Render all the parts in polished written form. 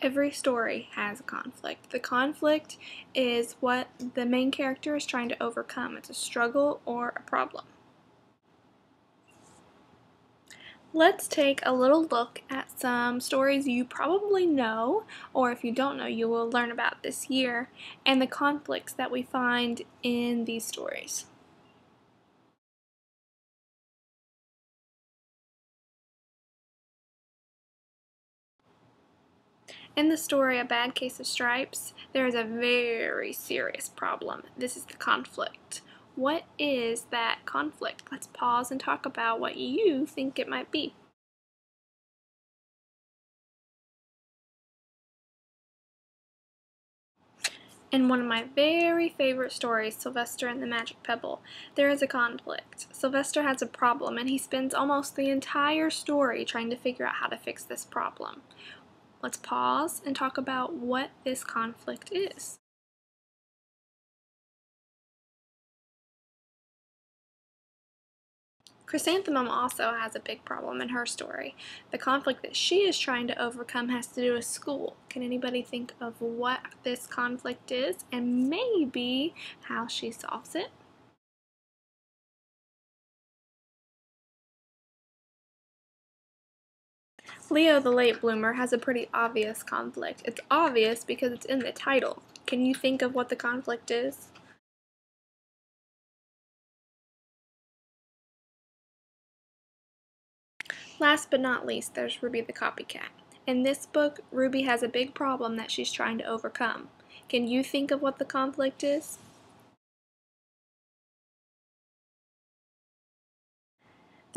Every story has a conflict. The conflict is what the main character is trying to overcome. It's a struggle or a problem. Let's take a little look at some stories you probably know, or if you don't know, you will learn about this year, and the conflicts that we find in these stories. In the story A Bad Case of Stripes, there is a very serious problem. This is the conflict. What is that conflict? Let's pause and talk about what you think it might be. In one of my very favorite stories, Sylvester and the Magic Pebble, there is a conflict. Sylvester has a problem and he spends almost the entire story trying to figure out how to fix this problem. Let's pause and talk about what this conflict is. Chrysanthemum also has a big problem in her story. The conflict that she is trying to overcome has to do with school. Can anybody think of what this conflict is and maybe how she solves it? Leo the Late Bloomer has a pretty obvious conflict. It's obvious because it's in the title. Can you think of what the conflict is? Last but not least, there's Ruby the Copycat. In this book, Ruby has a big problem that she's trying to overcome. Can you think of what the conflict is?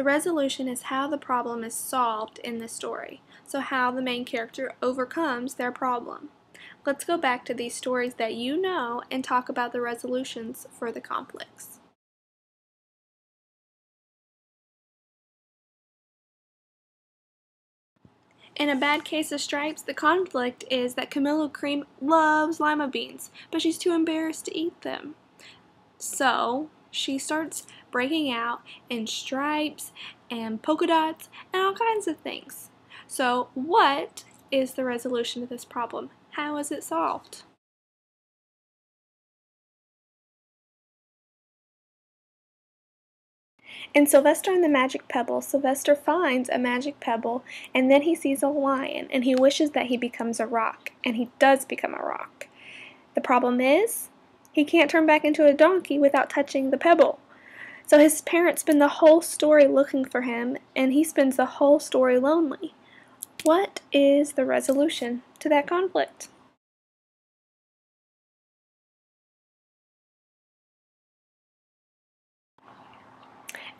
The resolution is how the problem is solved in the story, so how the main character overcomes their problem. Let's go back to these stories that you know and talk about the resolutions for the conflicts. In A Bad Case of Stripes, the conflict is that Camilla Cream loves lima beans, but she's too embarrassed to eat them. So she starts breaking out in stripes and polka dots and all kinds of things. So what is the resolution to this problem? How is it solved? In Sylvester and the Magic Pebble, Sylvester finds a magic pebble and then he sees a lion and he wishes that he becomes a rock, and he does become a rock. The problem is, he can't turn back into a donkey without touching the pebble. So his parents spend the whole story looking for him, and he spends the whole story lonely. What is the resolution to that conflict?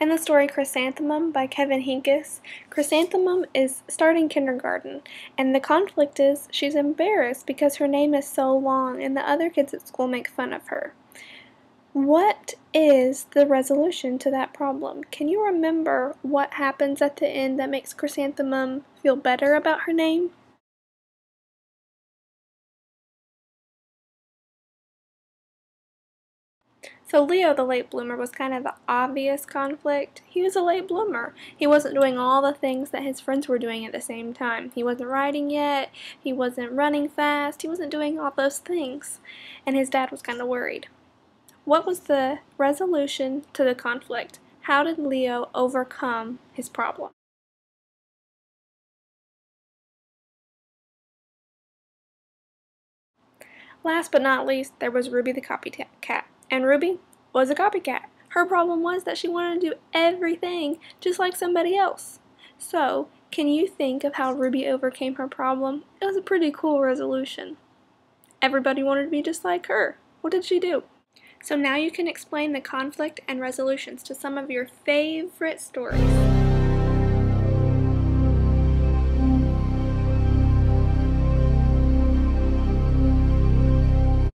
In the story Chrysanthemum by Kevin Hinckus, Chrysanthemum is starting kindergarten, and the conflict is she's embarrassed because her name is so long and the other kids at school make fun of her. What is the resolution to that problem? Can you remember what happens at the end that makes Chrysanthemum feel better about her name? So Leo the Late Bloomer was kind of the obvious conflict. He was a late bloomer. He wasn't doing all the things that his friends were doing at the same time. He wasn't riding yet, he wasn't running fast, he wasn't doing all those things. And his dad was kind of worried. What was the resolution to the conflict? How did Leo overcome his problem? Last but not least, there was Ruby the Copycat. And Ruby was a copycat. Her problem was that she wanted to do everything just like somebody else. So, can you think of how Ruby overcame her problem? It was a pretty cool resolution. Everybody wanted to be just like her. What did she do? So now you can explain the conflict and resolutions to some of your favorite stories.